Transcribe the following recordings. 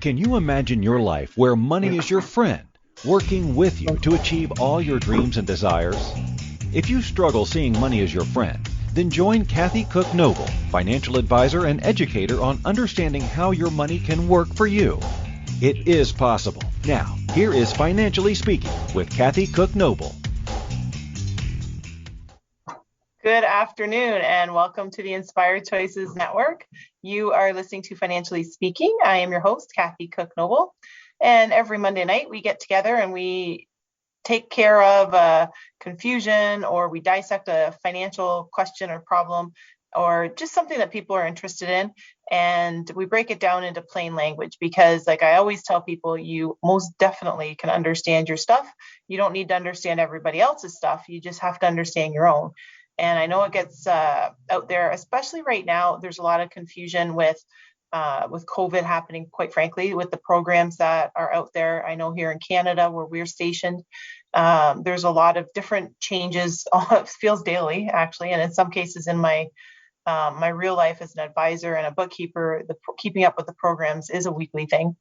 Can you imagine your life where money is your friend, working with you to achieve all your dreams and desires? If you struggle seeing money as your friend, then join Kathy Cook Noble, financial advisor and educator on understanding how your money can work for you. It is possible. Now, here is Financially Speaking with Kathy Cook Noble. Good afternoon and welcome to the Inspired Choices Network. You are listening to Financially Speaking. I am your host, Kathy Cook Noble. And every Monday night we get together and we take care of confusion, or we dissect a financial question or problem, or just something that people are interested in. And we break it down into plain language because, like I always tell people, you most definitely can understand your stuff. You don't need to understand everybody else's stuff. You just have to understand your own. And I know it gets out there, especially right now. There's a lot of confusion with COVID happening, quite frankly, with the programs that are out there. I know here in Canada, where we're stationed, there's a lot of different changes. It feels daily, actually, and in some cases, in my real life as an advisor and a bookkeeper, keeping up with the programs is a weekly thing.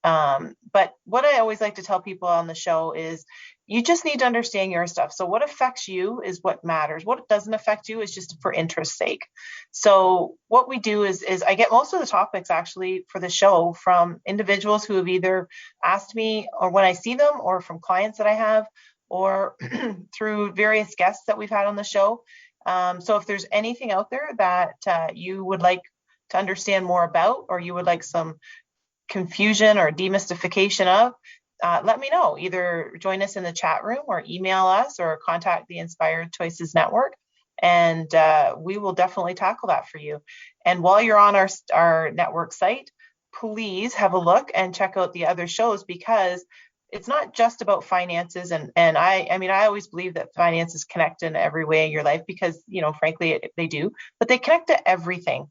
But what I always like to tell people on the show is you just need to understand your stuff. So what affects you is what matters. What doesn't affect you is just for interest's sake. So what we do is I get most of the topics actually for the show from individuals who have either asked me, or when I see them, or from clients that I have, or through various guests that we've had on the show. So if there's anything out there that you would like to understand more about, or you would like some confusion or demystification of, let me know. Either join us in the chat room, or email us, or contact the Inspired Choices Network, and we will definitely tackle that for you. And while you're on our network site, please have a look and check out the other shows, because it's not just about finances. And I mean, I always believe that finances connect in every way in your life, because, frankly, they do, but they connect to everything.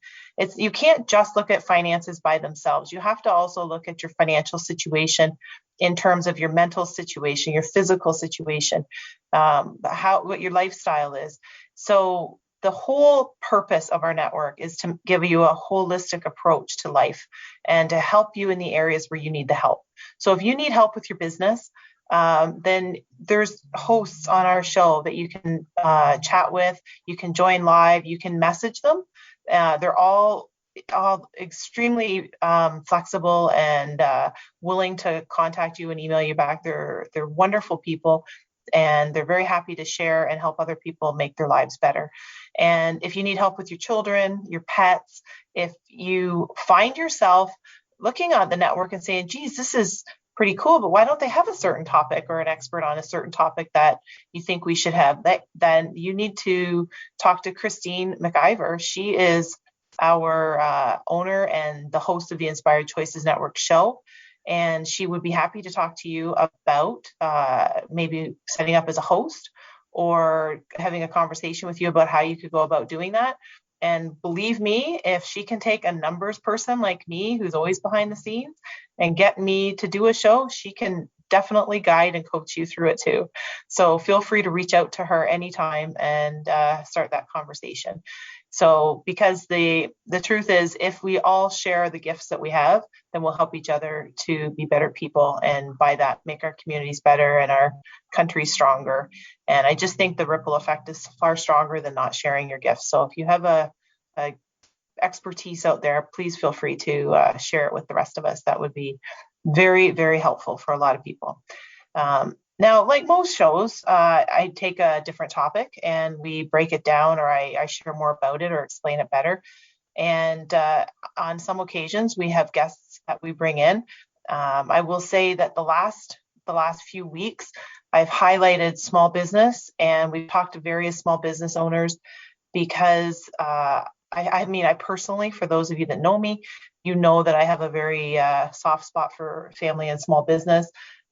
You can't just look at finances by themselves. You have to also look at your financial situation in terms of your mental situation, your physical situation, what your lifestyle is. So the whole purpose of our network is to give you a holistic approach to life and to help you in the areas where you need the help. So if you need help with your business, then there's hosts on our show that you can chat with. You can join live. You can message them. They're all extremely flexible and willing to contact you and email you back. They're wonderful people, and they're very happy to share and help other people make their lives better. And if you need help with your children, your pets, if you find yourself looking on the network and saying, geez, this is pretty cool, but why don't they have a certain topic or an expert on a certain topic that you think we should have, then you need to talk to Christine McIver. She is our owner and the host of the Inspired Choices Network show. And she would be happy to talk to you about maybe setting up as a host, or having a conversation with you about how you could go about doing that. And believe me, if she can take a numbers person like me, who's always behind the scenes, and get me to do a show, she can definitely guide and coach you through it too. So feel free to reach out to her anytime and start that conversation. So, because the truth is, if we all share the gifts that we have, then we'll help each other to be better people, and by that make our communities better and our country stronger. And I just think the ripple effect is far stronger than not sharing your gifts. So if you have a expertise out there, please feel free to share it with the rest of us. That would be very, very helpful for a lot of people. Now, like most shows, I take a different topic and we break it down, or I share more about it or explain it better. And on some occasions, we have guests that we bring in. I will say that the last few weeks, I've highlighted small business, and we've talked to various small business owners, because I personally, for those of you that know me, you know that I have a very soft spot for family and small business.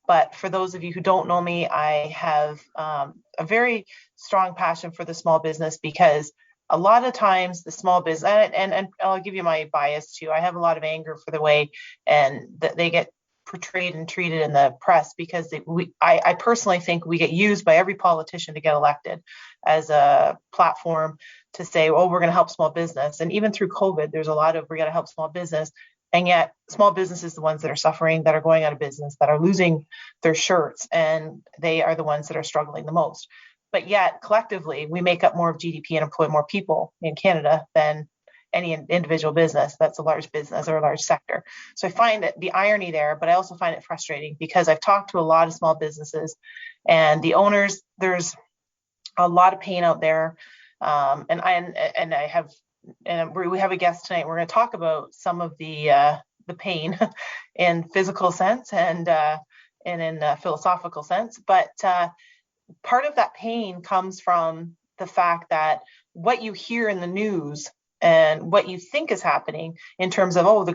But for those of you who don't know me, I have a very strong passion for the small business, because a lot of times the small business, and I'll give you my bias too, I have a lot of anger for the way and that they get portrayed and treated in the press, because I personally think we get used by every politician to get elected as a platform to say, oh, we're going to help small business. And even through COVID, there's a lot of, we're going to help small business. And yet small businesses, the ones that are suffering, that are going out of business, that are losing their shirts, and they are the ones that are struggling the most. But yet collectively, we make up more of GDP and employ more people in Canada than any individual business that's a large business or a large sector. So I find that the irony there, but I also find it frustrating because I've talked to a lot of small businesses and the owners. There's a lot of pain out there, and we have a guest tonight. We're going to talk about some of the pain in physical sense and in a philosophical sense. But part of that pain comes from the fact that what you hear in the news and what you think is happening in terms of, the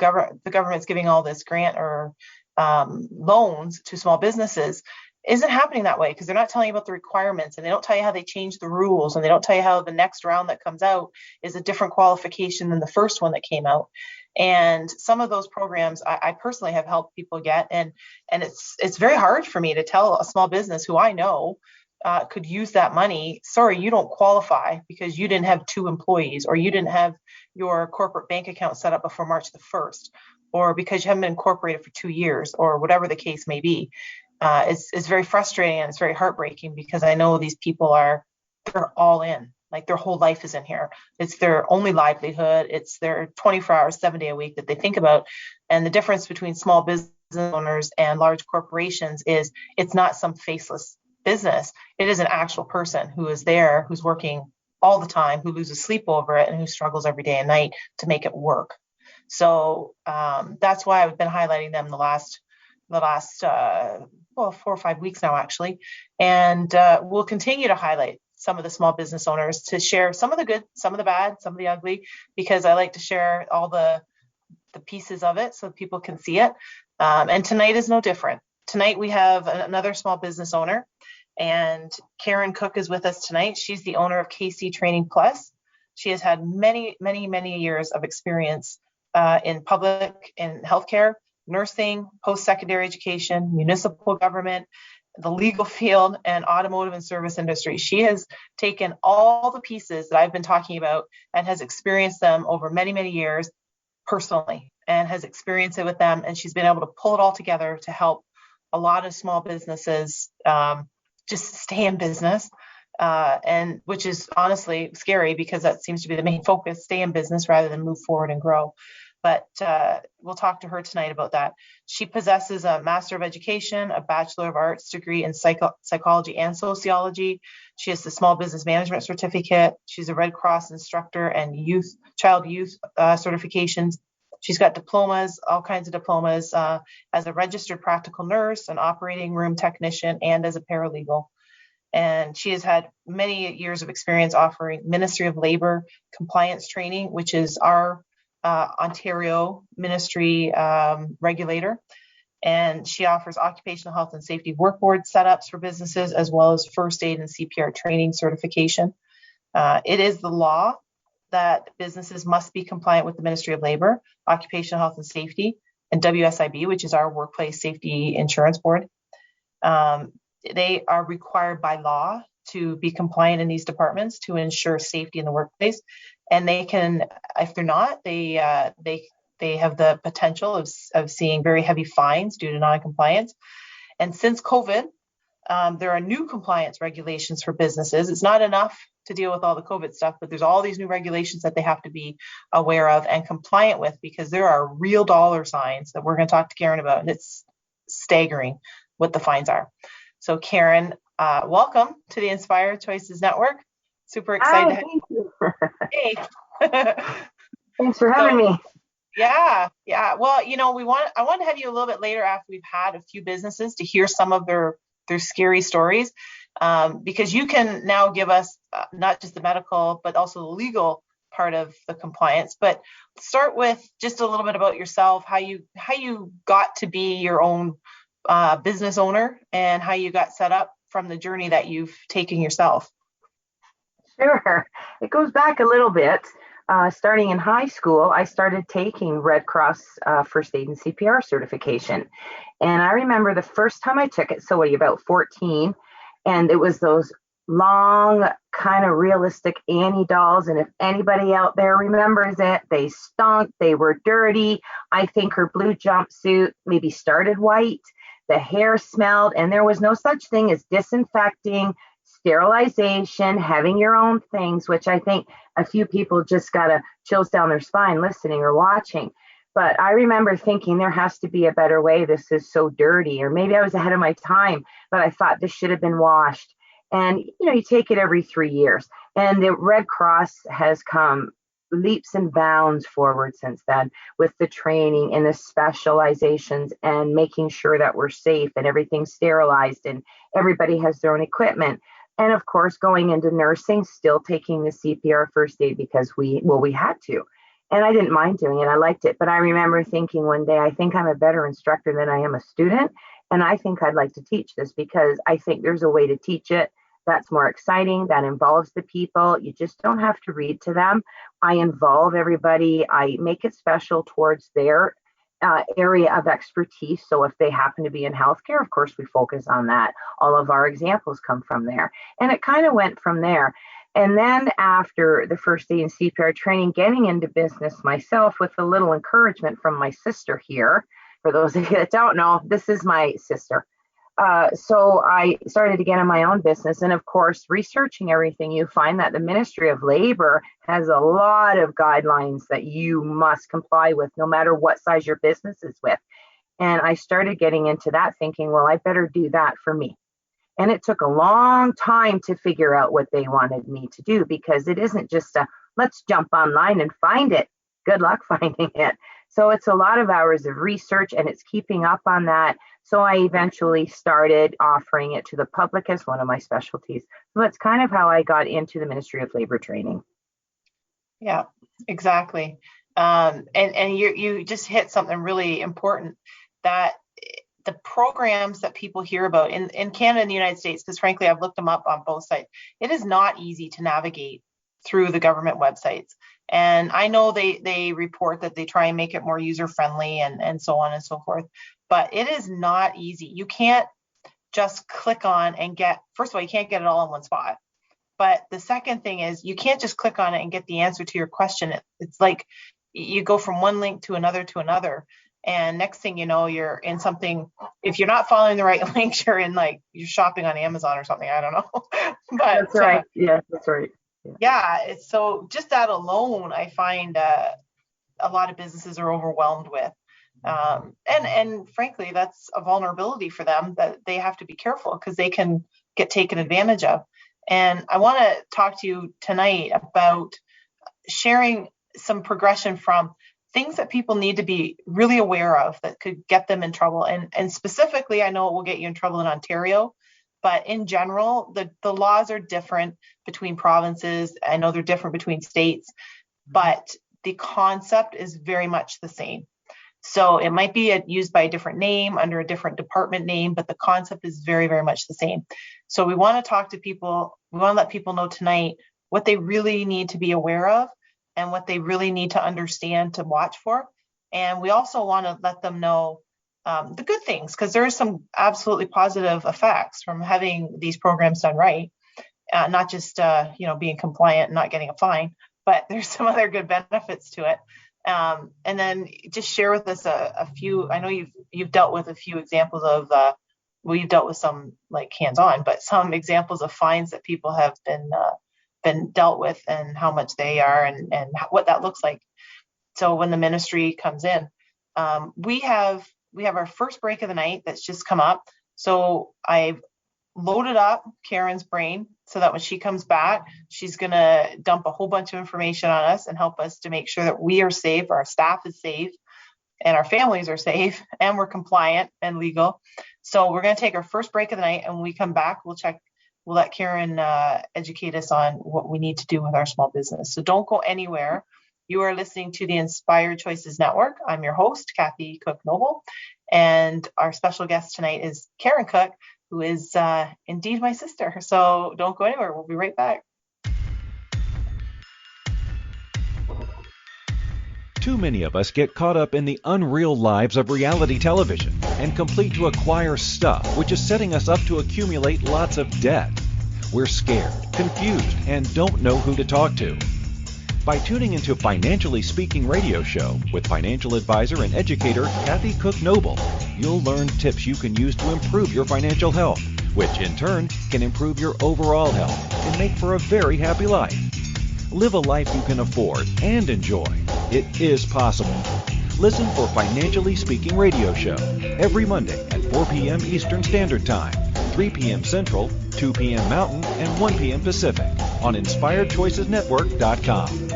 government's giving all this grant or loans to small businesses isn't happening that way, because they're not telling you about the requirements, and they don't tell you how they change the rules, and they don't tell you how the next round that comes out is a different qualification than the first one that came out. And some of those programs I personally have helped people get, and it's very hard for me to tell a small business who I know could use that money, sorry, you don't qualify because you didn't have 2 employees, or you didn't have your corporate bank account set up before March the 1st, or because you haven't been incorporated for 2 years, or whatever the case may be. It's very frustrating, and it's very heartbreaking, because I know these people they're all in, like their whole life is in here. It's their only livelihood. It's their 24 hours, 7 day a week that they think about. And the difference between small business owners and large corporations is it's not some faceless business. It is an actual person who is there, who's working all the time, who loses sleep over it, and who struggles every day and night to make it work. So that's why I've been highlighting them the last 4 or 5 weeks now, actually. And we'll continue to highlight some of the small business owners to share some of the good, some of the bad, some of the ugly, because I like to share all the pieces of it so people can see it. And tonight is no different. Tonight we have another small business owner, and Karen Cook is with us tonight. She's the owner of KC Training Plus. She has had many, many, many years of experience in healthcare, nursing, post-secondary education, municipal government, the legal field, and automotive and service industry. She has taken all the pieces that I've been talking about and has experienced them over many, many years personally, and has experienced it with them. And she's been able to pull it all together to help a lot of small businesses just stay in business, and which is honestly scary, because that seems to be the main focus, stay in business rather than move forward and grow. But we'll talk to her tonight about that. She possesses a Master of Education, a Bachelor of Arts degree in Psychology and Sociology. She has the Small Business Management Certificate. She's a Red Cross instructor and child youth certifications. She's got diplomas, all kinds of diplomas, as a registered practical nurse, an operating room technician, and as a paralegal. And she has had many years of experience offering Ministry of Labor compliance training, which is our Ontario ministry regulator. And she offers occupational health and safety work board setups for businesses, as well as first aid and CPR training certification. It is the law that businesses must be compliant with the Ministry of Labor, Occupational Health and Safety, and WSIB, which is our workplace safety insurance board. They are required by law to be compliant in these departments to ensure safety in the workplace. And they can, if they're not, they have the potential of seeing very heavy fines due to non-compliance. And since COVID, there are new compliance regulations for businesses. It's not enough to deal with all the COVID stuff, but there's all these new regulations that they have to be aware of and compliant with, because there are real dollar signs that we're going to talk to Karen about, and it's staggering what the fines are. So Karen, welcome to the Inspired Choices Network. Super excited. Hi, thank you. Hey. Thanks for having me. Yeah. Well, I want to have you a little bit later after we've had a few businesses to hear some of their scary stories, because you can now give us not just the medical, but also the legal part of the compliance. But start with just a little bit about yourself, how you got to be your own business owner, and how you got set up from the journey that you've taken yourself. Sure. It goes back a little bit. Starting in high school, I started taking Red Cross first aid and CPR certification. And I remember the first time I took it, so about 14, and it was those long, kind of realistic Annie dolls. And if anybody out there remembers it, they stunk, they were dirty. I think her blue jumpsuit maybe started white. The hair smelled, and there was no such thing as disinfecting, sterilization, having your own things, which I think a few people just got a chills down their spine listening or watching. But I remember thinking there has to be a better way. This is so dirty. Or maybe I was ahead of my time, but I thought this should have been washed. And, you take it every 3 years. And the Red Cross has come leaps and bounds forward since then with the training and the specializations and making sure that we're safe and everything's sterilized and everybody has their own equipment. And of course, going into nursing, still taking the CPR first aid because we had to. And I didn't mind doing it. I liked it. But I remember thinking one day, I think I'm a better instructor than I am a student. And I think I'd like to teach this because I think there's a way to teach it that's more exciting, that involves the people. You just don't have to read to them. I involve everybody. I make it special towards their area of expertise. So if they happen to be in healthcare, of course, we focus on that. All of our examples come from there. And it kind of went from there. And then after the first aid and CPR training, getting into business myself with a little encouragement from my sister here. For those of you that don't know, this is my sister. So I started to get in my own business. And of course, researching everything, you find that the Ministry of Labor has a lot of guidelines that you must comply with, no matter what size your business is with. And I started getting into that thinking, well, I better do that for me. And it took a long time to figure out what they wanted me to do, because it isn't just a, let's jump online and find it. Good luck finding it. So it's a lot of hours of research, and it's keeping up on that. So I eventually started offering it to the public as one of my specialties. So that's kind of how I got into the Ministry of Labor training. Yeah, exactly. And you just hit something really important, that the programs that people hear about in Canada and the United States, because frankly, I've looked them up on both sides, it is not easy to navigate through the government websites. And I know they report that they try and make it more user-friendly and so on and so forth, but it is not easy. You can't just click on and get, first of all, you can't get it all in one spot. But the second thing is, you can't just click on it and get the answer to your question. It's like you go from one link to another. And next thing you know, you're in something, if you're not following the right links, you're shopping on Amazon or something. I don't know. But that's right. Yeah, that's right. Yeah. It's so just that alone, I find a lot of businesses are overwhelmed with. And frankly, that's a vulnerability for them that they have to be careful, because they can get taken advantage of. And I want to talk to you tonight about sharing some progression from things that people need to be really aware of that could get them in trouble. And specifically, I know it will get you in trouble in Ontario, but in general, the laws are different between provinces. I know they're different between states, but the concept is very much the same. So it might be used by a different name, under a different department name, but the concept is very, very much the same. So we want to talk to people. We want to let people know tonight what they really need to be aware of and what they really need to understand to watch for. And we also want to let them know the good things, because there are some absolutely positive effects from having these programs done right. Not just being compliant and not getting a fine, but there's some other good benefits to it. And then just share with us a few. I know you've dealt with a few examples of you've dealt with some like hands-on, but some examples of fines that people have been dealt with, and how much they are, and what that looks like. So when the ministry comes in, we have our first break of the night that's just come up. So I've loaded up Karen's brain so that when she comes back, she's going to dump a whole bunch of information on us and help us to make sure that we are safe, our staff is safe, and our families are safe, and we're compliant and legal. So we're going to take our first break of the night, and when we come back, we'll let Karen educate us on what we need to do with our small business. So don't go anywhere. You are listening to the Inspired Choices Network. I'm your host, Kathy Cook Noble, and our special guest tonight is Karen Cook, who is indeed my sister. So don't go anywhere. We'll be right back. Too many of us get caught up in the unreal lives of reality television and complete to acquire stuff, which is setting us up to accumulate lots of debt. We're scared, confused, and don't know who to talk to. By tuning into Financially Speaking radio show with financial advisor and educator Kathy Cook Noble, you'll learn tips you can use to improve your financial health, which in turn can improve your overall health and make for a very happy life. Live a life you can afford and enjoy. It is possible. Listen for Financially Speaking radio show every Monday at 4 p.m. Eastern Standard Time, 3 p.m. Central, 2 p.m. Mountain, and 1 p.m. Pacific on InspiredChoicesNetwork.com.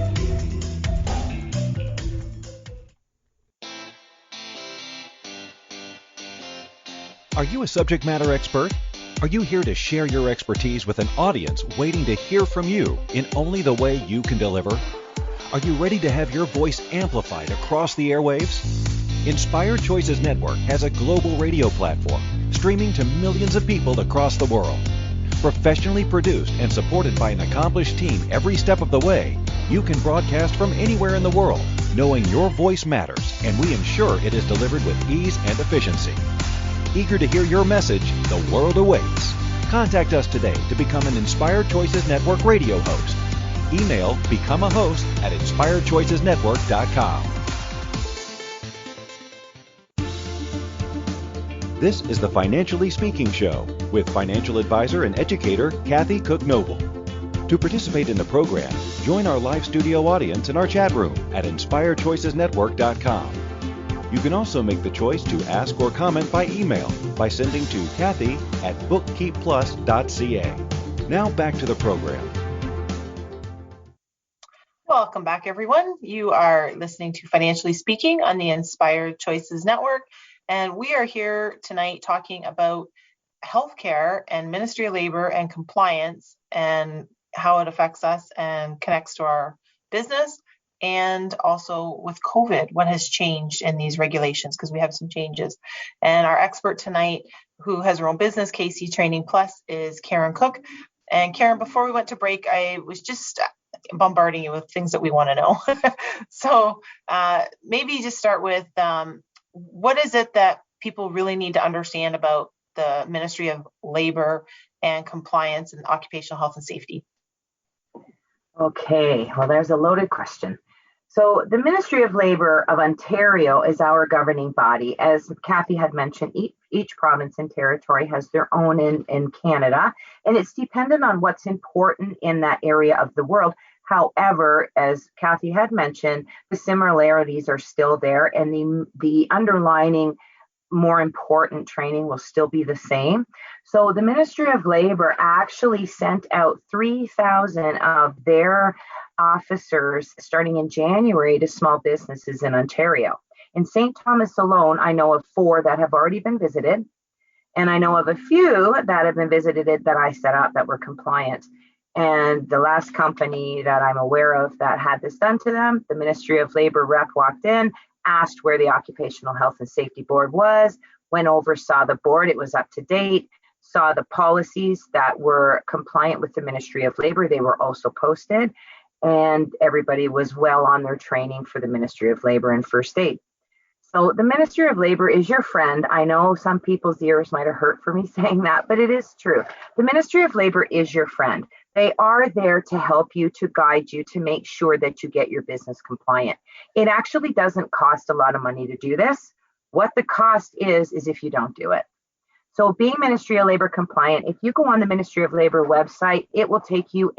Are you a subject matter expert? Are you here to share your expertise with an audience waiting to hear from you in only the way you can deliver? Are you ready to have your voice amplified across the airwaves? Inspired Choices Network has a global radio platform streaming to millions of people across the world. Professionally produced and supported by an accomplished team every step of the way, you can broadcast from anywhere in the world, knowing your voice matters, and we ensure it is delivered with ease and efficiency. Eager to hear your message, the world awaits. Contact us today to become an Inspired Choices Network radio host. Email becomeahost@inspiredchoicesnetwork.com. This is the Financially Speaking Show with financial advisor and educator Kathy Cook Noble. To participate in the program, join our live studio audience in our chat room at inspiredchoicesnetwork.com. You can also make the choice to ask or comment by email by sending to Kathy@bookkeepplus.ca. Now back to the program. Welcome back, everyone. You are listening to Financially Speaking on the Inspired Choices Network, and we are here tonight talking about healthcare and Ministry of Labor and compliance and how it affects us and connects to our business, and also with COVID, what has changed in these regulations, because we have some changes. And our expert tonight, who has her own business, KC Training Plus, is Karen Cook. And Karen, before we went to break, I was just bombarding you with things that we want to know. So maybe just start with what is it that people really need to understand about the Ministry of Labor and Compliance and Occupational Health and Safety? Okay, well, there's a loaded question. So the Ministry of Labor of Ontario is our governing body. As Kathy had mentioned, each province and territory has their own in Canada, and it's dependent on what's important in that area of the world. However, as Kathy had mentioned, the similarities are still there, and the underlining more important training will still be the same. So the Ministry of Labor actually sent out 3,000 of their officers starting in January to small businesses in Ontario. In St. Thomas alone, I know of 4 that have already been visited, and I know of a few that have been visited that I set up that were compliant. And the last company that I'm aware of that had this done to them, the Ministry of Labor rep walked in, asked where the Occupational Health and Safety Board was, went over, saw the board, it was up to date, saw the policies that were compliant with the Ministry of Labor, they were also posted, and everybody was well on their training for the Ministry of Labor and first aid. So the Ministry of Labor is your friend. I know some people's ears might have hurt for me saying that, but it is true. The Ministry of Labor is your friend. They are there to help you, to guide you, to make sure that you get your business compliant. It actually doesn't cost a lot of money to do this. What the cost is if you don't do it. So being Ministry of Labor compliant, if you go on the Ministry of Labor website, it will take you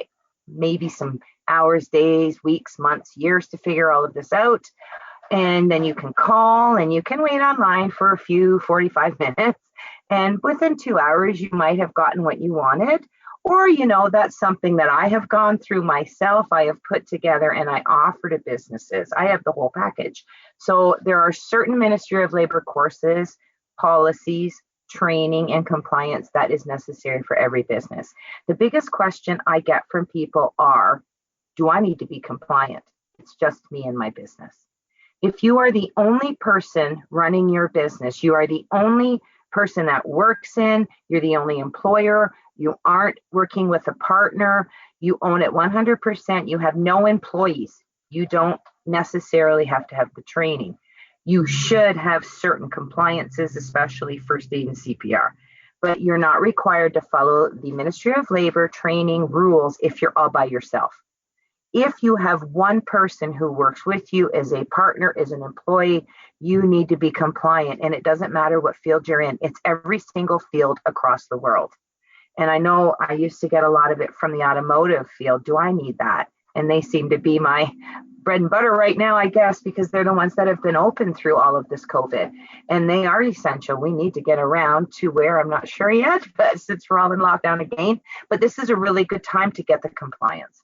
maybe some hours, days, weeks, months, years to figure all of this out. And then you can call and you can wait online for a few 45 minutes. And within 2 hours, you might have gotten what you wanted. Or, that's something that I have gone through myself. I have put together and I offer to businesses. I have the whole package. So there are certain Ministry of Labor courses, policies, training, and compliance that is necessary for every business. The biggest question I get from people are, do I need to be compliant? It's just me and my business. If you are the only person running your business, you are the only person that works you're the only employer, you aren't working with a partner, you own it 100%, you have no employees, you don't necessarily have to have the training. You should have certain compliances, especially first aid and CPR. but you're not required to follow the Ministry of Labor training rules if you're all by yourself. If you have one person who works with you as a partner, as an employee, you need to be compliant. And it doesn't matter what field you're in. It's every single field across the world. And I know I used to get a lot of it from the automotive field. Do I need that? And they seem to be my bread and butter right now, I guess, because they're the ones that have been open through all of this COVID. And they are essential. We need to get around to where, I'm not sure yet, but since we're all in lockdown again, but this is a really good time to get the compliance.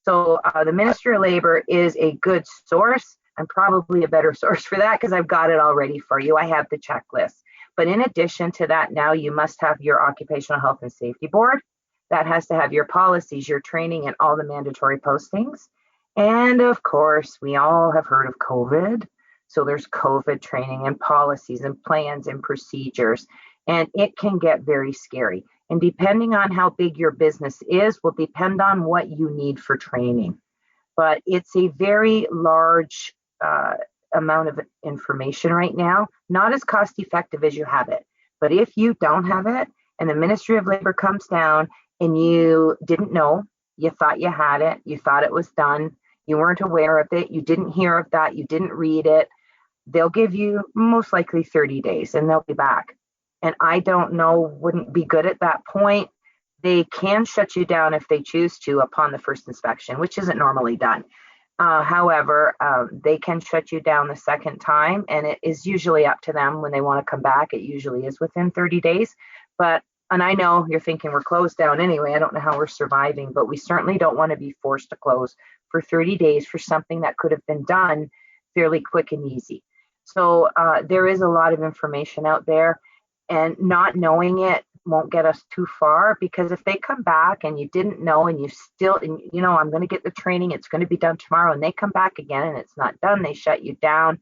So the Ministry of Labor is a good source. I'm probably a better source for that because I've got it already for you. I have the checklist. But in addition to that, now you must have your Occupational Health and Safety Board. That has to have your policies, your training, and all the mandatory postings. And of course, we all have heard of COVID. So there's COVID training and policies and plans and procedures. And it can get very scary. And depending on how big your business is, will depend on what you need for training. But it's a very large amount of information right now, not as cost effective as you have it. But if you don't have it and the Ministry of Labor comes down and you didn't know, you thought you had it, you thought it was done, you weren't aware of it, you didn't hear of that, you didn't read it, they'll give you most likely 30 days and they'll be back. And I don't know, wouldn't be good at that point. They can shut you down if they choose to upon the first inspection, which isn't normally done. However, they can shut you down the second time, and it is usually up to them when they want to come back. It usually is within 30 days. And I know you're thinking we're closed down anyway. I don't know how we're surviving, but we certainly don't want to be forced to close for 30 days for something that could have been done fairly quick and easy. So there is a lot of information out there, and not knowing it won't get us too far, because if they come back and you didn't know and you still, I'm going to get the training, it's going to be done tomorrow, and they come back again and it's not done, they shut you down.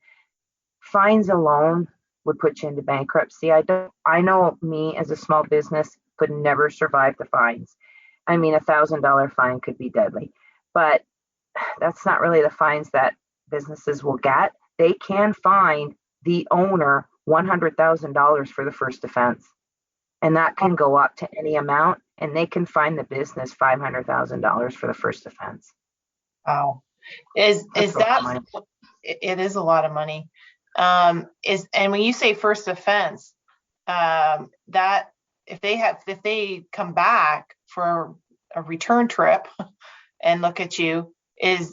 Fines alone would put you into bankruptcy. I know me as a small business could never survive the fines. I mean, $1,000 fine could be deadly, but that's not really the fines that businesses will get. They can fine the owner $100,000 for the first offense. And that can go up to any amount, and they can fine the business $500,000 for the first offense. Wow. Is that, it is a lot of money. And when you say first offense, that if they come back for a return trip and look at you,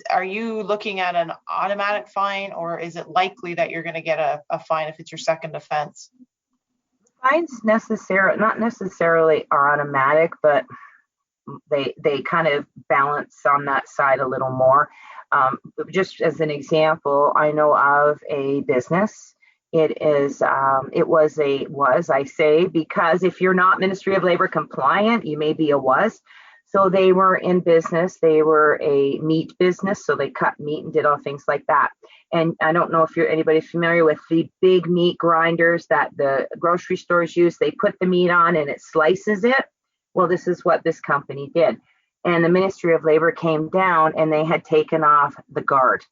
are you looking at an automatic fine, or is it likely that you're going to get a fine if it's your second offense? Fines not necessarily are automatic, but they kind of balance on that side a little more. Just as an example, I know of a business. I say, because if you're not Ministry of Labor compliant, you may be a was. So they were in business. They were a meat business, so they cut meat and did all things like that. And I don't know if anybody's familiar with the big meat grinders that the grocery stores use. They put the meat on and it slices it. Well, this is what this company did. And the Ministry of Labor came down and they had taken off the guard.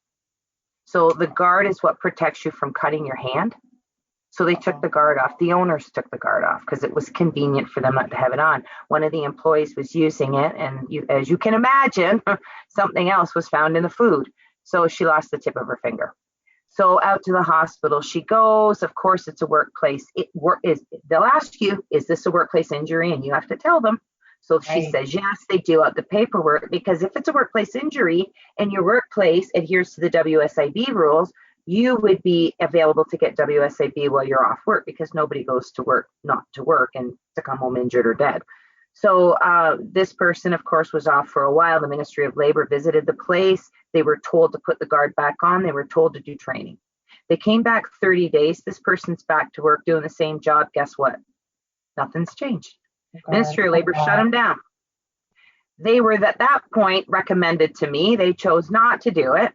So the guard is what protects you from cutting your hand. So they took the guard off. The owners took the guard off because it was convenient for them not to have it on. One of the employees was using it, and as you can imagine, something else was found in the food. So she lost the tip of her finger. So out to the hospital she goes. Of course, it's a workplace. They'll ask you, is this a workplace injury? And you have to tell them. So she says, yes, they do out the paperwork, because if it's a workplace injury and your workplace adheres to the WSIB rules, you would be available to get WSIB while you're off work, because nobody goes to work not to work and to come home injured or dead. So this person, of course, was off for a while. The Ministry of Labor visited the place. They were told to put the guard back on. They were told to do training. They came back 30 days. This person's back to work doing the same job. Guess what? Nothing's changed. Ministry of Labor shut them down. They were at that point recommended to me. They chose not to do it.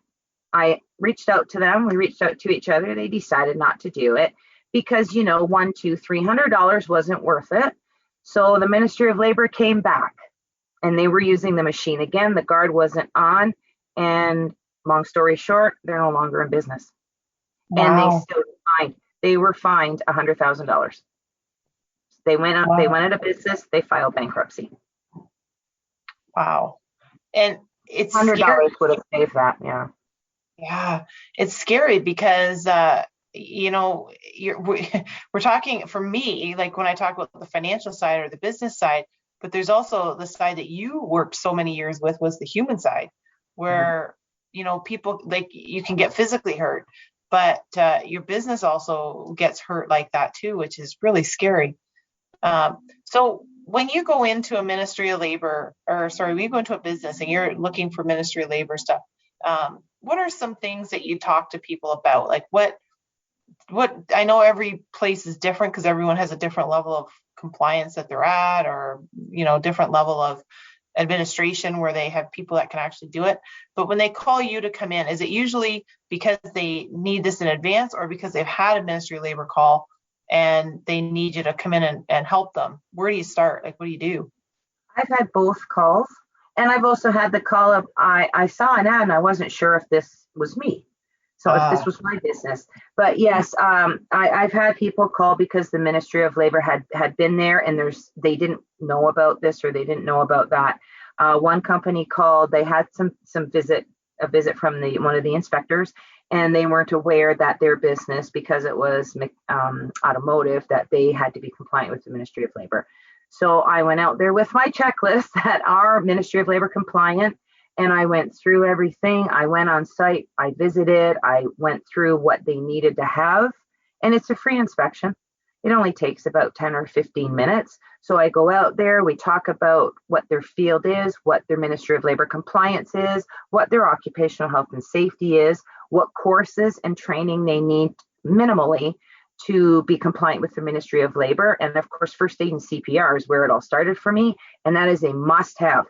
I reached out to them. We reached out to each other. They decided not to do it because, $300 wasn't worth it. So the Ministry of Labor came back and they were using the machine again. The guard wasn't on. And long story short, they're no longer in business. Wow. And they were fined $100,000. They went out, Wow. they went out of business, they filed bankruptcy. Wow. And it's $100 scary. would have saved that. Yeah. Yeah, it's scary because we're talking, for me, like when I talk about the financial side or the business side, but there's also the side that you worked so many years with, was the human side, where people, like, you can get physically hurt, but your business also gets hurt like that too, which is really scary. So when you go into a Ministry of Labor, when you go into a business and you're looking for Ministry of Labor stuff, what are some things that you talk to people about? Like what I know every place is different because everyone has a different level of compliance that they're at, or, different level of administration where they have people that can actually do it. But when they call you to come in, is it usually because they need this in advance, or because they've had a Ministry of Labor call and they need you to come in and help them? Where do you start? Like, what do you do? I've had both calls, and I've also had the call of, I saw an ad and I wasn't sure if this was me. So if this was my business. But yes, I've had people call because the Ministry of Labor had been there, and they didn't know about this, or they didn't know about that. One company called, they had a visit from one of the inspectors, and they weren't aware that their business, because it was automotive, that they had to be compliant with the Ministry of Labor. So I went out there with my checklist that are Ministry of Labor compliant, and I went through everything. I went on site, I visited, I went through what they needed to have, and it's a free inspection. It only takes about 10 or 15 minutes. So I go out there, we talk about what their field is, what their Ministry of Labor compliance is, what their occupational health and safety is, what courses and training they need minimally to be compliant with the Ministry of Labor. And of course, first aid and CPR is where it all started for me. And that is a must-have.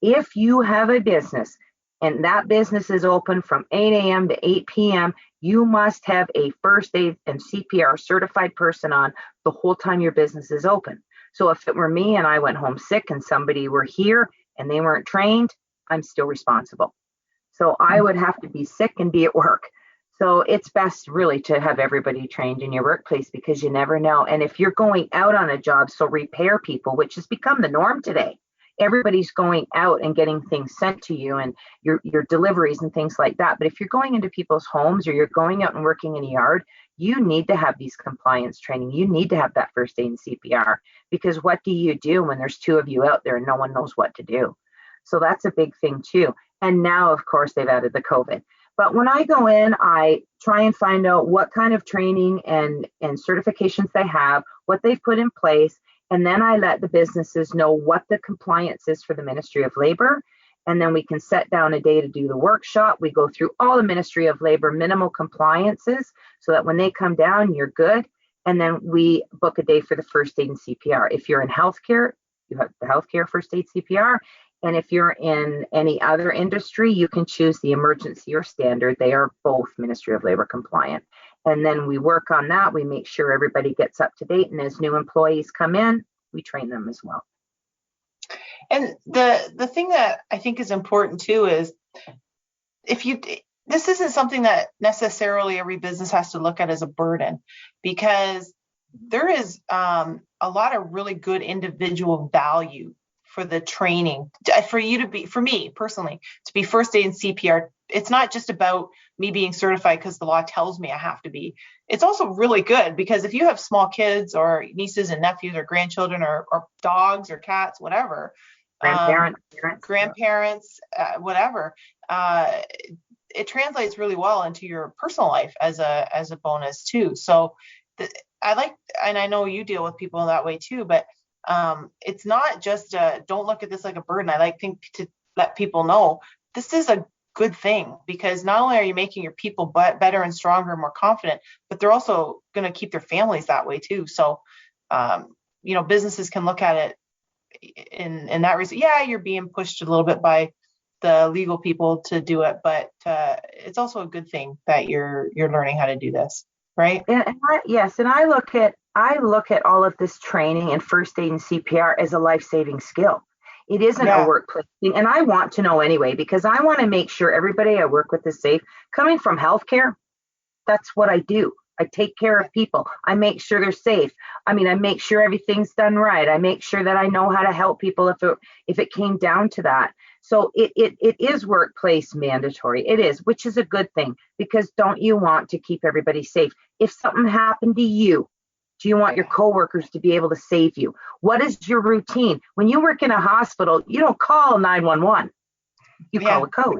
If you have a business and that business is open from 8 a.m. to 8 p.m., you must have a first aid and CPR certified person on the whole time your business is open. So if it were me and I went home sick and somebody were here and they weren't trained, I'm still responsible. So I would have to be sick and be at work. So it's best really to have everybody trained in your workplace, because you never know. And if you're going out on a job, so repair people, which has become the norm today, everybody's going out and getting things sent to you, and your deliveries and things like that. But if you're going into people's homes, or you're going out and working in a yard, you need to have these compliance training. You need to have that first aid and CPR, because what do you do when there's two of you out there and no one knows what to do? So that's a big thing too. And now, of course, they've added the COVID. But when I go in, I try and find out what kind of training and certifications they have, what they've put in place. And then I let the businesses know what the compliance is for the Ministry of Labor. And then we can set down a day to do the workshop. We go through all the Ministry of Labor minimal compliances so that when they come down, you're good. And then we book a day for the first aid and CPR. If you're in healthcare, you have the healthcare first aid CPR. And if you're in any other industry, you can choose the emergency or standard. They are both Ministry of Labor compliant. And then we work on that. We make sure everybody gets up to date. And as new employees come in, we train them as well. And the thing that I think is important too is, this isn't something that necessarily every business has to look at as a burden, because there is a lot of really good individual value for the training, for me personally, to be first aid and CPR. It's not just about me being certified because the law tells me I have to be. It's also really good because if you have small kids or nieces and nephews or grandchildren or dogs or cats, whatever, grandparents, whatever, it translates really well into your personal life as a bonus too. So I know you deal with people that way too, but it's not just don't look at this like a burden. I think to let people know this is a good thing, because not only are you making your people better and stronger and more confident, but they're also going to keep their families that way too. So, businesses can look at it in that reason. Yeah, you're being pushed a little bit by the legal people to do it, but it's also a good thing that you're learning how to do this, right? Yes, and I look at all of this training and first aid and CPR as a life-saving skill. It isn't a workplace thing, and I want to know anyway, because I want to make sure everybody I work with is safe. Coming from healthcare, that's what I do. I take care of people. I make sure they're safe. I mean, I make sure everything's done right. I make sure that I know how to help people if it came down to that. So it is workplace mandatory. It is, which is a good thing, because don't you want to keep everybody safe? If something happened to you, do you want your coworkers to be able to save you? What is your routine? When you work in a hospital, you don't call 911. You call a code.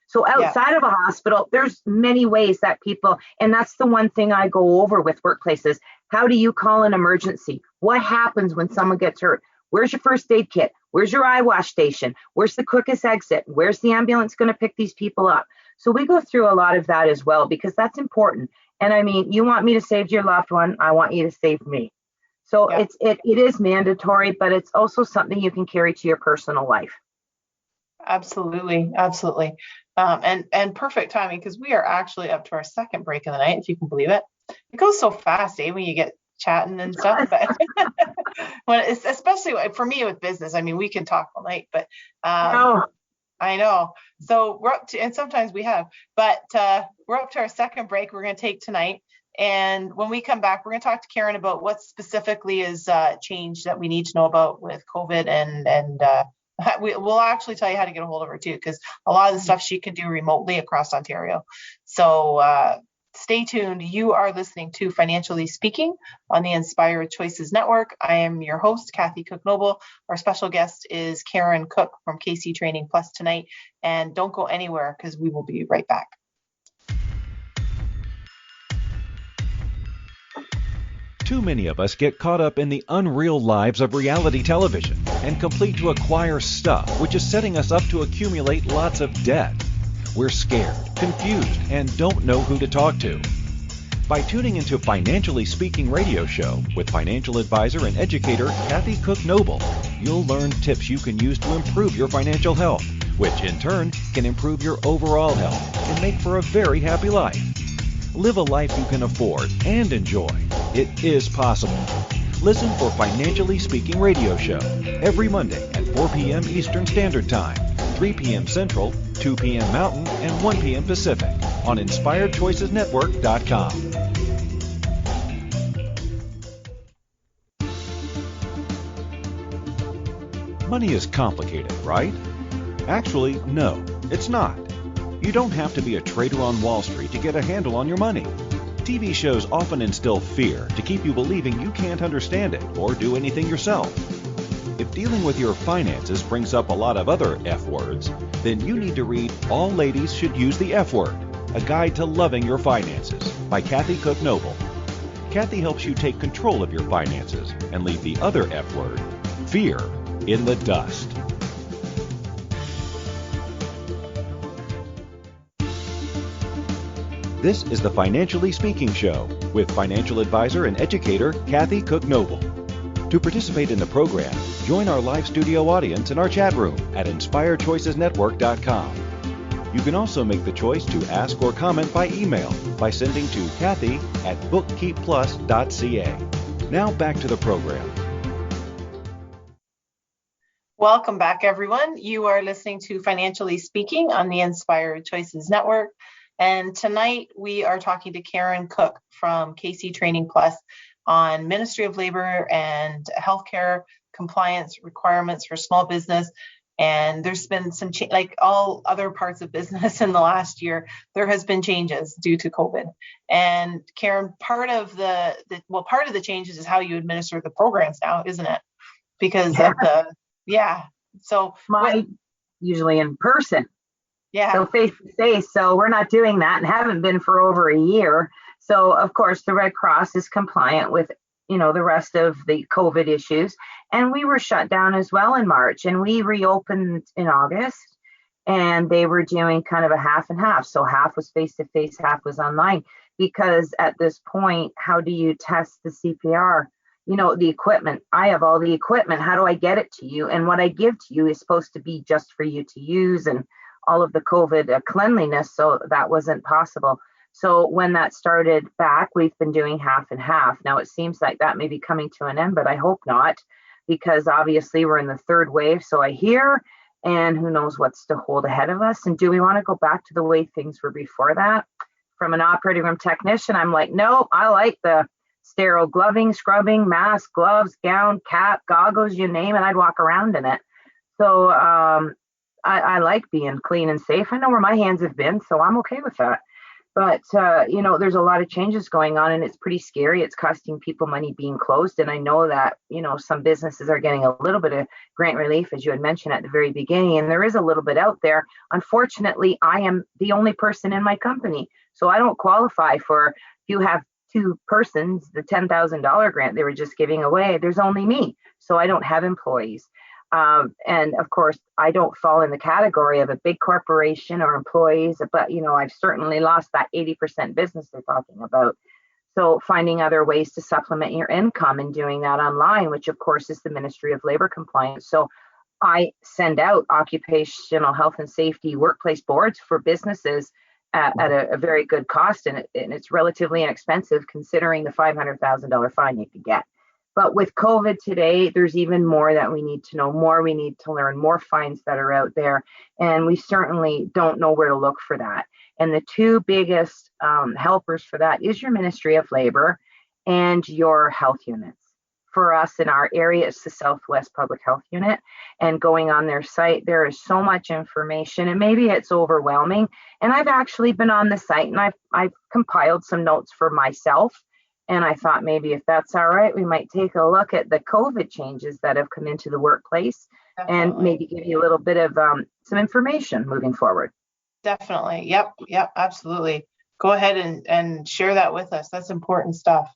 So outside of a hospital, there's many ways that people, and that's the one thing I go over with workplaces. How do you call an emergency? What happens when someone gets hurt? Where's your first aid kit? Where's your eye wash station? Where's the quickest exit? Where's the ambulance going to pick these people up? So we go through a lot of that as well, because that's important. And I mean, you want me to save your loved one, I want you to save me. So it is mandatory, but it's also something you can carry to your personal life. Absolutely. And perfect timing, because we are actually up to our second break of the night, if you can believe it. It goes so fast, when you get chatting and stuff. But when it's, especially for me with business, I mean, we can talk all night, but I know. So we're up to, and sometimes we have, but we're up to our second break we're going to take tonight. And when we come back, we're going to talk to Karen about what specifically is changed that we need to know about with COVID, and we'll actually tell you how to get a hold of her too, because a lot of the stuff she can do remotely across Ontario. So stay tuned. You are listening to Financially Speaking on the Inspired Choices Network. I am your host, Kathy Cook-Noble. Our special guest is Karen Cook from KC Training Plus tonight. And don't go anywhere, because we will be right back. Too many of us get caught up in the unreal lives of reality television and complete to acquire stuff, which is setting us up to accumulate lots of debt. We're scared, confused, and don't know who to talk to. By tuning into Financially Speaking radio show with financial advisor and educator Kathy Cook-Noble, you'll learn tips you can use to improve your financial health, which in turn can improve your overall health and make for a very happy life. Live a life you can afford and enjoy. It is possible. Listen for Financially Speaking radio show every Monday at 4 p.m. Eastern Standard Time, 3 p.m. Central, 2 p.m. Mountain, and 1 p.m. Pacific on InspiredChoicesNetwork.com. Money is complicated, right? Actually, no, it's not. You don't have to be a trader on Wall Street to get a handle on your money. TV shows often instill fear to keep you believing you can't understand it or do anything yourself. If dealing with your finances brings up a lot of other F words, then you need to read All Ladies Should Use the F Word, A Guide to Loving Your Finances by Kathy Cook-Noble. Kathy helps you take control of your finances and leave the other F word, fear, in the dust. This is the Financially Speaking Show with financial advisor and educator Kathy Cook-Noble. To participate in the program, join our live studio audience in our chat room at InspiredChoicesNetwork.com. You can also make the choice to ask or comment by email by sending to Kathy@bookkeepplus.ca. Now back to the program. Welcome back, everyone. You are listening to Financially Speaking on the Inspired Choices Network. And tonight we are talking to Karen Cook from KC Training Plus on Ministry of Labor and healthcare compliance requirements for small business. And there's been some like all other parts of business in the last year, there has been changes due to COVID. And Karen, part of the changes is how you administer the programs now, isn't it? Because of the So usually in person. Yeah. So face to face. So we're not doing that and haven't been for over a year. So of course the Red Cross is compliant with, the rest of the COVID issues. And we were shut down as well in March, and we reopened in August, and they were doing kind of a half and half. So half was face to face, half was online, because at this point, how do you test the CPR? The equipment. I have all the equipment. How do I get it to you? And what I give to you is supposed to be just for you to use, and all of the COVID cleanliness, so that wasn't possible. So when that started back, we've been doing half and half. Now it seems like that may be coming to an end, but I hope not, because obviously we're in the third wave, so I hear, and who knows what's to hold ahead of us. And do we want to go back to the way things were before that? from an operating room technician, I'm like, no, I like the sterile gloving, scrubbing, mask, gloves, gown, cap, goggles, you name it. I'd walk around in it. So I like being clean and safe. I know where my hands have been, so I'm okay with that. But, there's a lot of changes going on, and it's pretty scary. It's costing people money being closed. And I know that, some businesses are getting a little bit of grant relief, as you had mentioned at the very beginning, and there is a little bit out there. Unfortunately, I am the only person in my company, so I don't qualify for, if you have two persons, the $10,000 grant they were just giving away, there's only me. So I don't have employees. And of course, I don't fall in the category of a big corporation or employees, but, I've certainly lost that 80% business they're talking about. So finding other ways to supplement your income and doing that online, which of course is the Ministry of Labor Compliance. So I send out occupational health and safety workplace boards for businesses at a very good cost. And it's relatively inexpensive considering the $500,000 fine you could get. But with COVID today, there's even more that we need to know, more we need to learn, more fines that are out there. And we certainly don't know where to look for that. And the two biggest helpers for that is your Ministry of Labor and your health units. For us in our area, it's the Southwest Public Health Unit. And going on their site, there is so much information, and maybe it's overwhelming. And I've actually been on the site, and I've compiled some notes for myself. And I thought maybe if that's all right, we might take a look at the COVID changes that have come into the workplace. Definitely. And maybe give you a little bit of some information moving forward. Definitely. Yep, absolutely. Go ahead and share that with us. That's important stuff.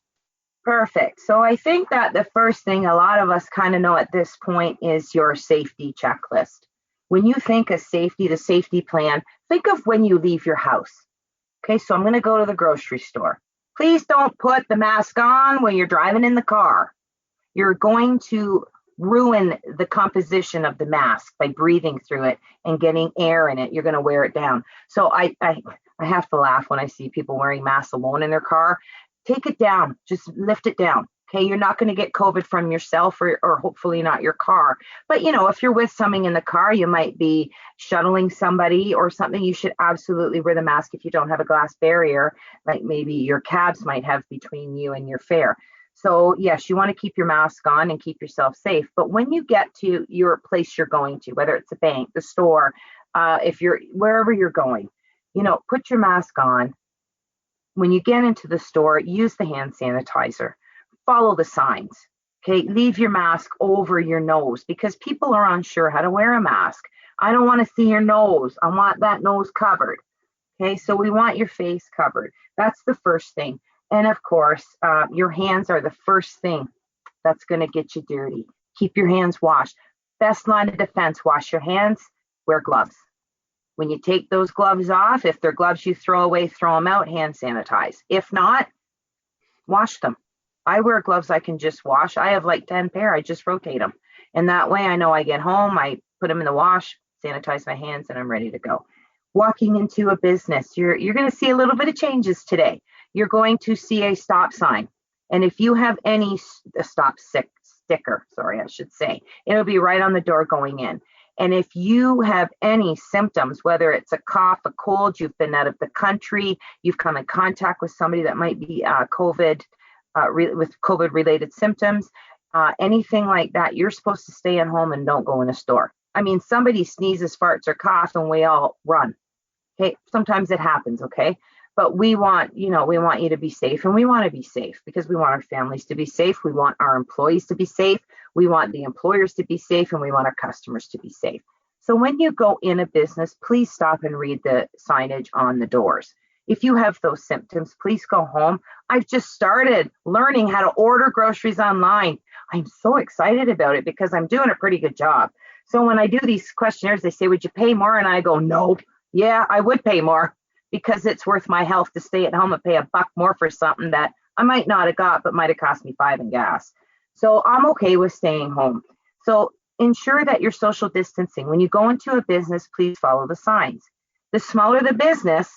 Perfect. So I think that the first thing a lot of us kind of know at this point is your safety checklist. When you think of safety, the safety plan, think of when you leave your house. Okay, so I'm going to go to the grocery store. Please don't put the mask on when you're driving in the car. You're going to ruin the composition of the mask by breathing through it and getting air in it. You're going to wear it down. So I have to laugh when I see people wearing masks alone in their car. Take it down. Just lift it down. Okay, you're not going to get COVID from yourself or hopefully not your car. But, if you're with somebody in the car, you might be shuttling somebody or something. You should absolutely wear the mask if you don't have a glass barrier, like maybe your cabs might have between you and your fare. So, yes, you want to keep your mask on and keep yourself safe. But when you get to your place you're going to, whether it's a bank, the store, if you're wherever you're going, put your mask on. When you get into the store, use the hand sanitizer. Follow the signs. Okay, leave your mask over your nose because people are unsure how to wear a mask. I don't want to see your nose. I want that nose covered. Okay, so we want your face covered. That's the first thing. And of course, your hands are the first thing that's going to get you dirty. Keep your hands washed. Best line of defense, wash your hands, wear gloves. When you take those gloves off, if they're gloves you throw away, throw them out, hand sanitize. If not, wash them. I wear gloves I can just wash. I have like 10 pair. I just rotate them. And that way I know I get home, I put them in the wash, sanitize my hands, and I'm ready to go. Walking into a business, you're going to see a little bit of changes today. You're going to see a stop sign. And if you have a stop sticker, it'll be right on the door going in. And if you have any symptoms, whether it's a cough, a cold, you've been out of the country, you've come in contact with somebody that might be with COVID-related symptoms, anything like that, you're supposed to stay at home and don't go in a store. I mean, somebody sneezes, farts, or coughs, and we all run. Okay, sometimes it happens. Okay, but we want you to be safe, and we want to be safe because we want our families to be safe. We want our employees to be safe. We want the employers to be safe, and we want our customers to be safe. So when you go in a business, please stop and read the signage on the doors. If you have those symptoms, please go home. I've just started learning how to order groceries online. I'm so excited about it because I'm doing a pretty good job. So when I do these questionnaires, they say, would you pay more? And I go, no. Yeah, I would pay more because it's worth my health to stay at home and pay $1 more for something that I might not have got, but might have cost me $5 in gas. So I'm okay with staying home. So ensure that you're social distancing. When you go into a business, please follow the signs. The smaller the business,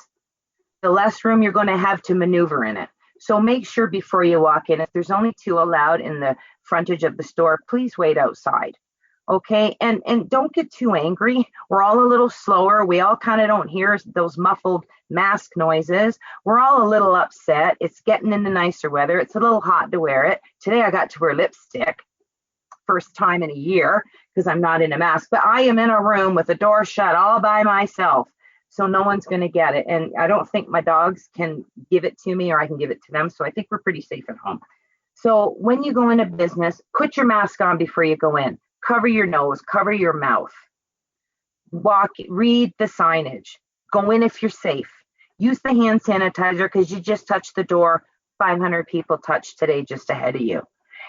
the less room you're going to have to maneuver in it. So make sure before you walk in, if there's only 2 allowed in the frontage of the store, please wait outside. Okay, and don't get too angry. We're all a little slower. We all kind of don't hear those muffled mask noises. We're all a little upset. It's getting into nicer weather. It's a little hot to wear it. Today I got to wear lipstick, first time in a year, because I'm not in a mask, but I am in a room with the door shut all by myself. So no one's going to get it. And I don't think my dogs can give it to me or I can give it to them. So I think we're pretty safe at home. So when you go into business, put your mask on before you go in. Cover your nose, cover your mouth. Read the signage. Go in if you're safe. Use the hand sanitizer because you just touched the door. 500 people touched today just ahead of you.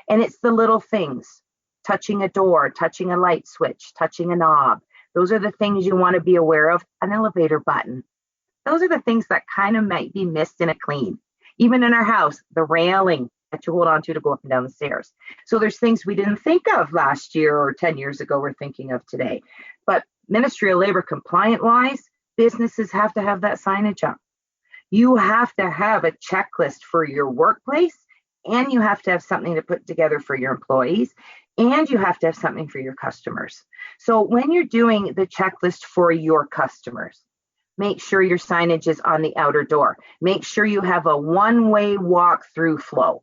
And it's the little things. Touching a door, touching a light switch, touching a knob. Those are the things you want to be aware of. An elevator button. Those are the things that kind of might be missed in a clean. Even in our house, the railing that you hold on to go up and down the stairs. So there's things we didn't think of last year or 10 years ago we're thinking of today. But Ministry of Labor compliant wise, businesses have to have that signage up. You have to have a checklist for your workplace, and you have to have something to put together for your employees, and you have to have something for your customers. So when you're doing the checklist for your customers, make sure your signage is on the outer door. Make sure you have a one-way walk-through flow.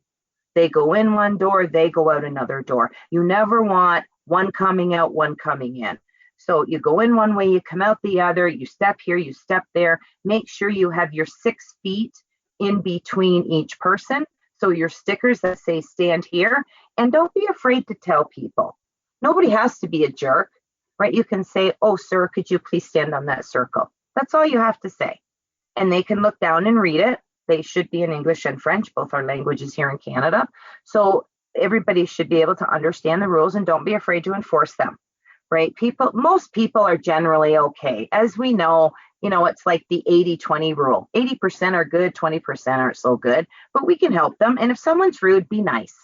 They go in one door, they go out another door. You never want one coming out, one coming in. So you go in one way, you come out the other, you step here, you step there. Make sure you have your 6 feet in between each person. So your stickers that say stand here, and don't be afraid to tell people. Nobody has to be a jerk, right? You can say, oh, sir, could you please stand on that circle? That's all you have to say. And they can look down and read it. They should be in English and French, both our languages here in Canada. So everybody should be able to understand the rules and don't be afraid to enforce them, right? Most people are generally okay. As we know, it's like the 80-20 rule. 80% are good, 20% aren't so good, but we can help them. And if someone's rude, be nice.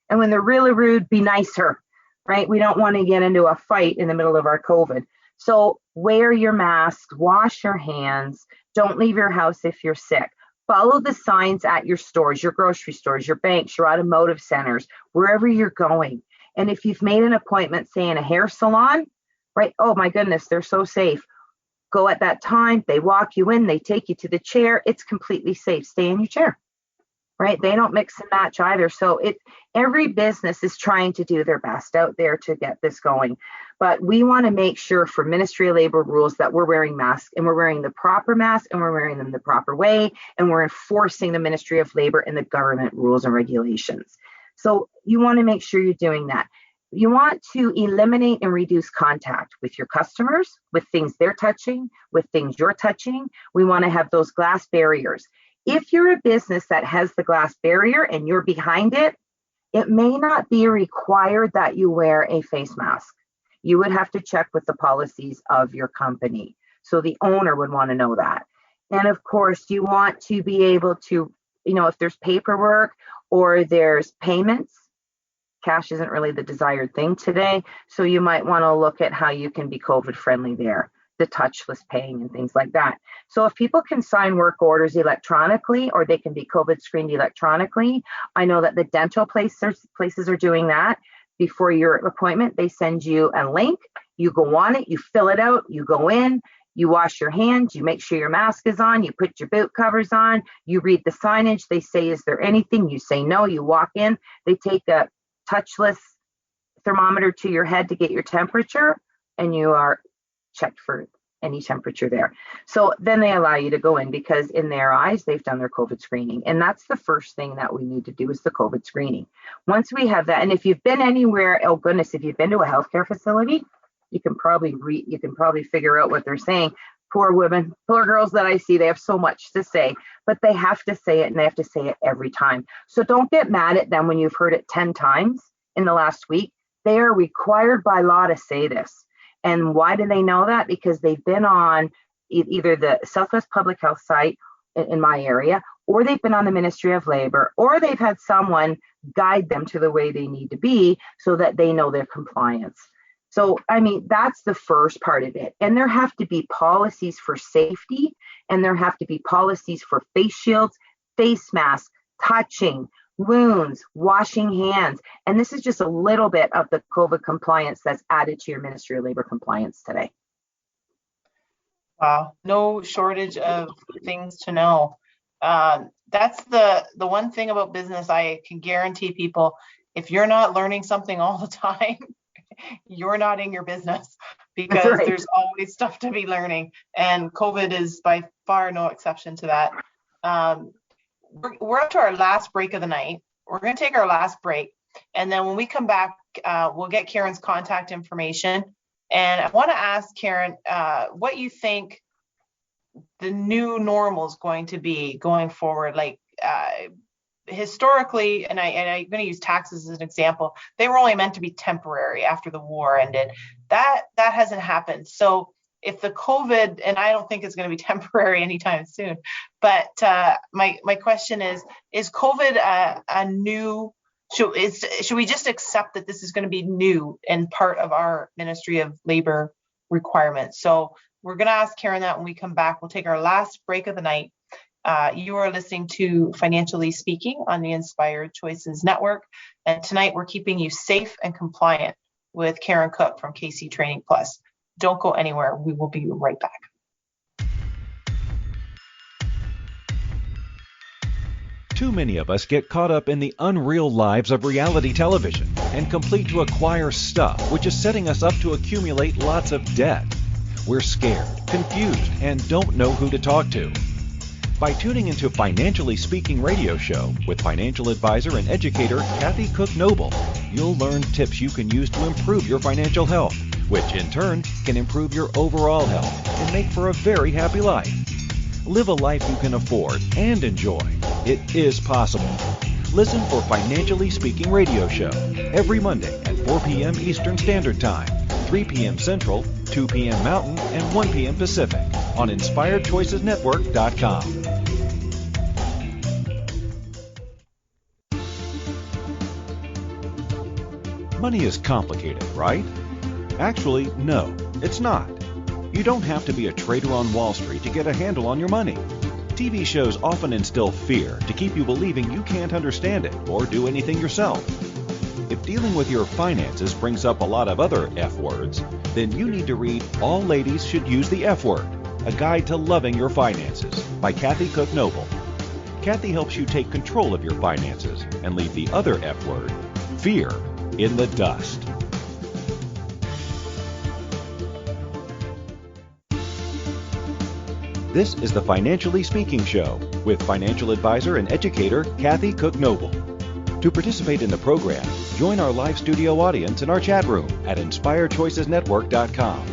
And when they're really rude, be nicer, right? We don't want to get into a fight in the middle of our COVID. So wear your mask, wash your hands, don't leave your house if you're sick. Follow the signs at your stores, your grocery stores, your banks, your automotive centers, wherever you're going. And if you've made an appointment, say in a hair salon, right? Oh my goodness, they're so safe. Go at that time, they walk you in, they take you to the chair. It's completely safe. Stay in your chair, right? They don't mix and match either. So every business is trying to do their best out there to get this going. But we want to make sure for Ministry of Labor rules that we're wearing masks, and we're wearing the proper masks, and we're wearing them the proper way, and we're enforcing the Ministry of Labor and the government rules and regulations. So you want to make sure you're doing that. You want to eliminate and reduce contact with your customers, with things they're touching, with things you're touching. We want to have those glass barriers. If you're a business that has the glass barrier and you're behind it, it may not be required that you wear a face mask. You would have to check with the policies of your company. So the owner would want to know that. And of course, you want to be able to, if there's paperwork or there's payments, cash isn't really the desired thing today. So you might want to look at how you can be COVID friendly there, the touchless paying and things like that. So if people can sign work orders electronically, or they can be COVID screened electronically, I know that the dental places are doing that. Before your appointment, they send you a link. You go on it, you fill it out, you go in, you wash your hands, you make sure your mask is on, you put your boot covers on, you read the signage. They say, is there anything? You say no, you walk in. They take a touchless thermometer to your head to get your temperature, and you are checked for any temperature there. So then they allow you to go in, because in their eyes, they've done their COVID screening. And that's the first thing that we need to do, is the COVID screening. Once we have that, and if you've been anywhere, oh goodness, if you've been to a healthcare facility, you can probably figure out what they're saying. Poor women, poor girls that I see, they have so much to say, but they have to say it, and they have to say it every time. So don't get mad at them when you've heard it 10 times in the last week. They are required by law to say this. And why do they know that? Because they've been on either the Southwest Public Health site in my area, or they've been on the Ministry of Labor, or they've had someone guide them to the way they need to be so that they know their compliance. So, that's the first part of it. And there have to be policies for safety, and there have to be policies for face shields, face masks, touching, wounds, washing hands. And this is just a little bit of the COVID compliance that's added to your Ministry of Labor compliance today. Wow, no shortage of things to know. That's the one thing about business I can guarantee people. If you're not learning something all the time, you're not in your business, because there's always stuff to be learning. And COVID is by far no exception to that. We're up to our last break of the night. We're going to take our last break. And then when we come back, we'll get Karen's contact information. And I want to ask Karen, what you think the new normal is going to be going forward. Like historically, and I'm going to use taxes as an example, they were only meant to be temporary after the war ended. That hasn't happened. So if the COVID, and I don't think it's going to be temporary anytime soon, but my question is COVID a new, should we just accept that this is going to be new and part of our Ministry of Labor requirements? So we're going to ask Karen that when we come back. We'll take our last break of the night. You are listening to Financially Speaking on the Inspired Choices Network. And tonight we're keeping you safe and compliant with Karen Cook from KC Training Plus. Don't go anywhere. We will be right back. Too many of us get caught up in the unreal lives of reality television and complete to acquire stuff, which is setting us up to accumulate lots of debt. We're scared, confused, and don't know who to talk to. By tuning into Financially Speaking radio show with financial advisor and educator Kathy Cook Noble, you'll learn tips you can use to improve your financial health, which in turn can improve your overall health and make for a very happy life. Live a life you can afford and enjoy. It is possible. Listen for Financially Speaking radio show every Monday at 4 p.m. Eastern Standard Time, 3 p.m. Central, 2 p.m. Mountain, and 1 p.m. Pacific on InspiredChoicesNetwork.com. Money is complicated, right? Actually, no, it's not. You don't have to be a trader on Wall Street to get a handle on your money. TV shows often instill fear to keep you believing you can't understand it or do anything yourself. If dealing with your finances brings up a lot of other F words, then you need to read All Ladies Should Use the F Word, A Guide to Loving Your Finances by Kathy Cook Noble. Kathy helps you take control of your finances and leave the other F word, fear, in the dust. This is the Financially Speaking Show with financial advisor and educator Kathy Cook Noble. To participate in the program, join our live studio audience in our chat room at InspiredChoicesNetwork.com.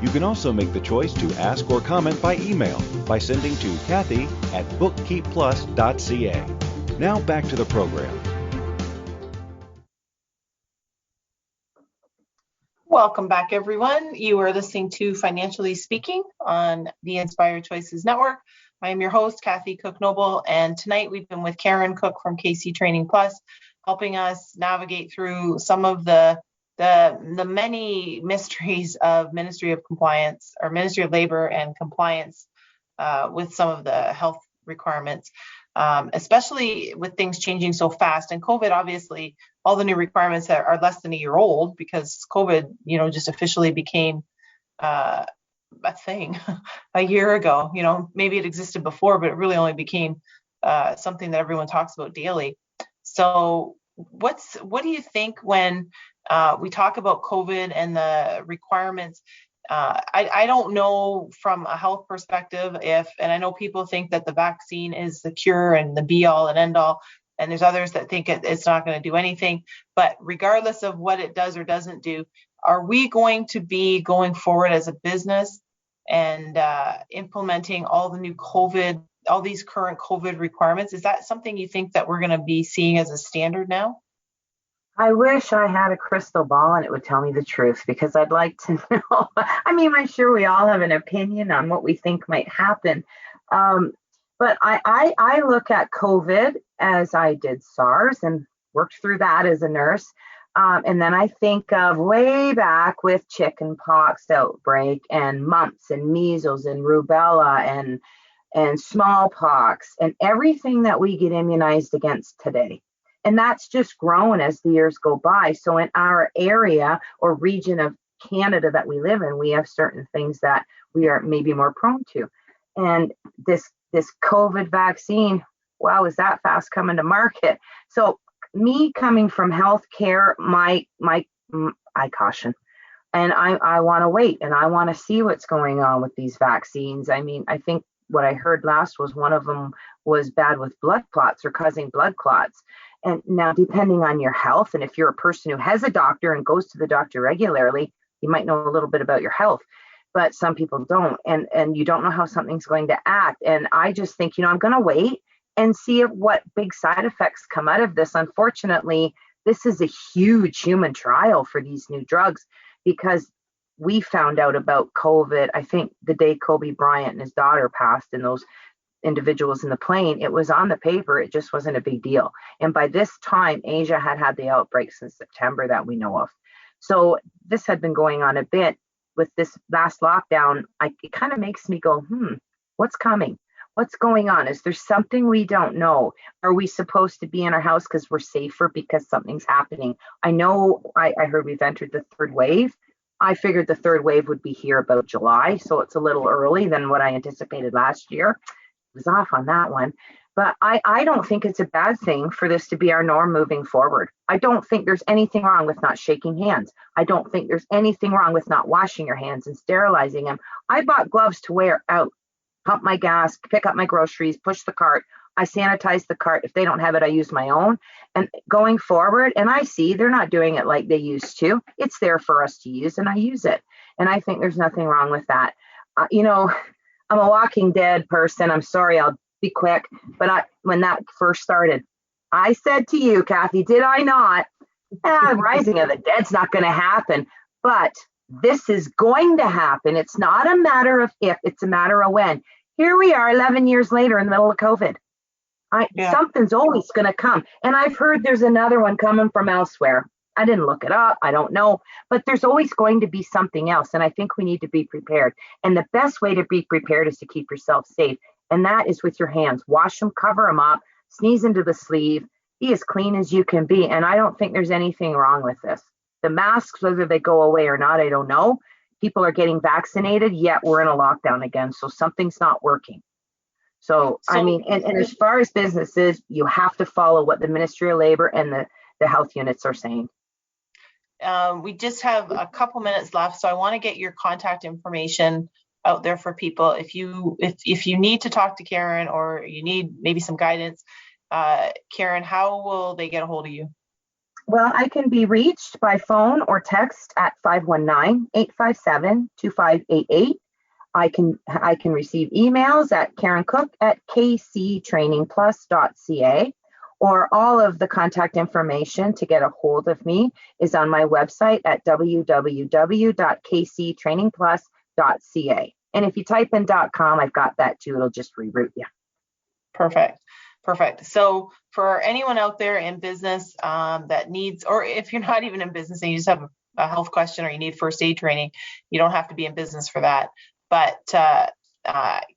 You can also make the choice to ask or comment by email by sending to Kathy@bookkeepplus.ca. Now back to the program. Welcome back, everyone. You are listening to Financially Speaking on the Inspired Choices Network. I am your host, Kathy Cook Noble, and tonight we've been with Karen Cook from KC Training Plus, helping us navigate through some of the many mysteries of Ministry of Compliance or Ministry of Labor and compliance with some of the health requirements, especially with things changing so fast. And COVID, obviously, all the new requirements that are less than a year old, because COVID, just officially became a thing a year ago. Maybe it existed before, but it really only became something that everyone talks about daily. So what do you think when we talk about COVID and the requirements? I don't know from a health perspective and I know people think that the vaccine is the cure and the be all and end all, and there's others that think it's not going to do anything. But regardless of what it does or doesn't do, are we going to be going forward as a business and implementing all these current COVID requirements? Is that something you think that we're going to be seeing as a standard now? I wish I had a crystal ball and it would tell me the truth, because I'd like to know. I'm sure we all have an opinion on what we think might happen. But I look at COVID as I did SARS and worked through that as a nurse. And then I think of way back with chicken pox outbreak and mumps and measles and rubella and smallpox and everything that we get immunized against today. And that's just grown as the years go by. So in our area or region of Canada that we live in, we have certain things that we are maybe more prone to. And this COVID vaccine, wow, is that fast coming to market? So me coming from healthcare, I caution. And I want to wait and I want to see what's going on with these vaccines. I mean, I think what I heard last was one of them was bad with blood clots or causing blood clots. And now, depending on your health, and if you're a person who has a doctor and goes to the doctor regularly, you might know a little bit about your health, but some people don't. And you don't know how something's going to act. And I just think, I'm going to wait and see what big side effects come out of this. Unfortunately, this is a huge human trial for these new drugs, because we found out about COVID, I think the day Kobe Bryant and his daughter passed, and those individuals in the plane, it was on the paper. It just wasn't a big deal. And by this time, Asia had the outbreak since September that we know of. So this had been going on a bit. With this last lockdown, it kind of makes me go, what's coming? What's going on? Is there something we don't know? Are we supposed to be in our house because we're safer because something's happening? I know I heard we've entered the third wave. I figured the third wave would be here about July, so it's a little early than what I anticipated last year. I was off on that one. But I don't think it's a bad thing for this to be our norm moving forward. I don't think there's anything wrong with not shaking hands. I don't think there's anything wrong with not washing your hands and sterilizing them. I bought gloves to wear out, pump my gas, pick up my groceries, push the cart. I sanitize the cart. If they don't have it, I use my own. And going forward, and I see they're not doing it like they used to. It's there for us to use, and I use it. And I think there's nothing wrong with that. I'm a Walking Dead person. I'm sorry, I'll be quick. But when that first started, I said to you, Kathy, did I not? Rising of the Dead's not going to happen. But this is going to happen. It's not a matter of if, it's a matter of when. Here we are 11 years later in the middle of COVID. Something's always going to come. And I've heard there's another one coming from elsewhere. I didn't look it up. I don't know. But there's always going to be something else. And I think we need to be prepared. And the best way to be prepared is to keep yourself safe. And that is with your hands. Wash them, cover them up, sneeze into the sleeve, be as clean as you can be. And I don't think there's anything wrong with this. The masks, whether they go away or not, I don't know. People are getting vaccinated, yet we're in a lockdown again. So something's not working. So I mean, and as far as businesses, you have to follow what the Ministry of Labor and the health units are saying. We just have a couple minutes left, so I want to get your contact information out there for people. If you need to talk to Karen, or you need maybe some guidance, Karen, how will they get a hold of you? Well, I can be reached by phone or text at 519-857-2588. I can receive emails at karencook@kctrainingplus.ca, or all of the contact information to get a hold of me is on my website at www.kctrainingplus.ca. And if you type in .com, I've got that too. It'll just reroute you. Perfect. So for anyone out there in business that needs, or if you're not even in business and you just have a health question or you need first aid training, you don't have to be in business for that. But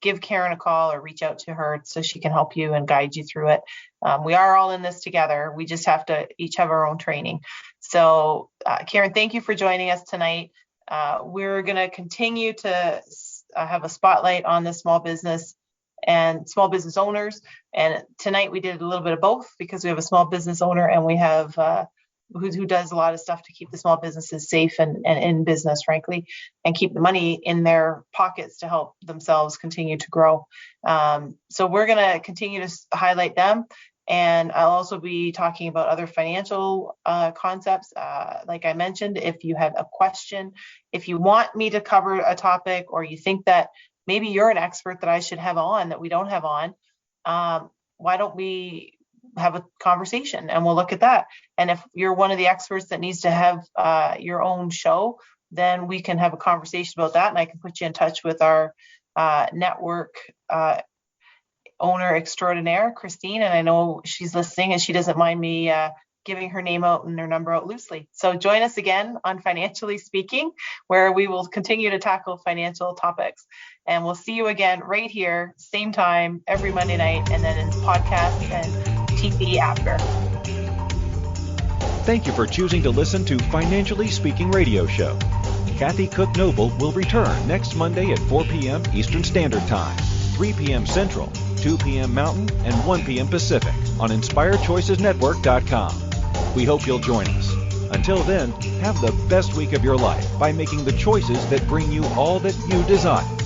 give Karen a call or reach out to her so she can help you and guide you through it. We are all in this together. We just have to each have our own training. So Karen, thank you for joining us tonight. We're going to continue to have a spotlight on the small business and small business owners. And tonight we did a little bit of both, because we have a small business owner and we have who does a lot of stuff to keep the small businesses safe and in business, frankly, and keep the money in their pockets to help themselves continue to grow. So we're going to continue to highlight them. And I'll also be talking about other financial concepts. Like I mentioned, if you have a question, if you want me to cover a topic, or you think that maybe you're an expert that I should have on that we don't have on, why don't we have a conversation and we'll look at that. And if you're one of the experts that needs to have your own show, then we can have a conversation about that. And I can put you in touch with our network owner extraordinaire, Christine. And I know she's listening and she doesn't mind me giving her name out and her number out loosely. So join us again on Financially Speaking, where we will continue to tackle financial topics. And we'll see you again right here, same time, every Monday night, and then in podcast and TV after. Thank you for choosing to listen to Financially Speaking Radio Show. Kathy Cook Noble will return next Monday at 4 p.m. Eastern Standard Time, 3 p.m. Central, 2 p.m. Mountain, and 1 p.m. Pacific on InspiredChoicesNetwork.com. We hope you'll join us. Until then, have the best week of your life by making the choices that bring you all that you desire.